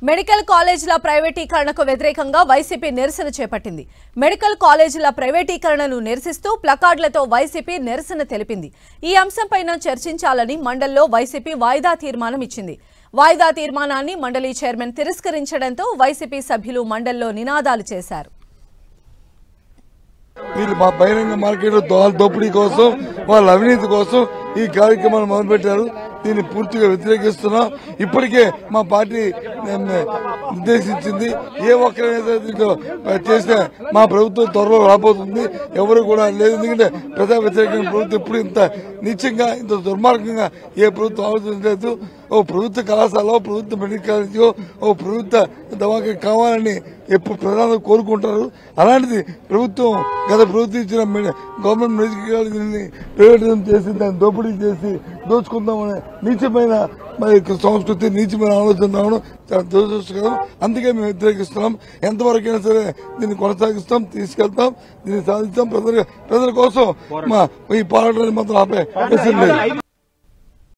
Medical కాలేజీల ప్రైవేటీకరణకు వ్యతిరేకంగా వైసీపీ నిరసన చేపట్టింది. మెడికల్ కాలేజీల ప్రైవేటీకరణను నిరసిస్తూ ప్లకార్డులతో వైసీపీ నిరసన తెలిపింది. ఈ అంశంపైన చర్చించాలని మండలిలో వైసీపీ వాయిదా తీర్మానం ఇచ్చింది. వాయిదా తీర్మానాన్ని మండలి చైర్మన్ తిరస్కరించడంతో వైసీపీ సభ్యులు మండలిలో నినాదాలు చేశారు. వీళ్ళు మా బహిరంగ మార్కెట్ దోపిడీ కోసం వాళ్ళ అవినీతి కోసం ఈ కార్యక్రమాన్ని మొదలుపెట్టారు. దీన్ని పూర్తిగా వ్యతిరేకిస్తున్నాం. ఇప్పటికే మా పార్టీ నిర్దేశించింది, ఏ ఒక్కరైనా దీంట్లో చేసిన మా ప్రభుత్వం త్వరలో రాబోతుంది. ఎవరు కూడా లేదు. ఎందుకంటే ప్రజా వ్యతిరేకమైన ప్రభుత్వం ఇప్పుడు ఇంత నీచంగా ఇంత దుర్మార్గంగా ఏ ప్రభుత్వం ఆలోచించలేదు. ఓ ప్రభుత్వ కళాశాల, ప్రభుత్వ మెడికల్ కాలేజీ, ఓ ప్రభుత్వ దవాఖాన కావాలని ఎప్పుడు ప్రధానంగా కోరుకుంటారు. అలాంటిది ప్రభుత్వం గత ప్రభుత్వం ఇచ్చిన గవర్నమెంట్ మెడికల్ కాలేజీని ప్రైవేటైజేషన్ చేసి దాన్ని దోపిడీ చేసి దోచుకుందామనే నీచమైన సంస్కృతి, నీచమైన ఆలోచన రావడం చాలా దురదృష్టకరం. అందుకే మేము వ్యతిరేకిస్తున్నాం. ఎంతవరకైనా సరే దీన్ని కొనసాగిస్తాం, తీసుకెళ్తాం, దీన్ని సాధిస్తాం. ప్రజల కోసం ఈ పోరాటాన్ని మాత్రం ఆపే లేదు.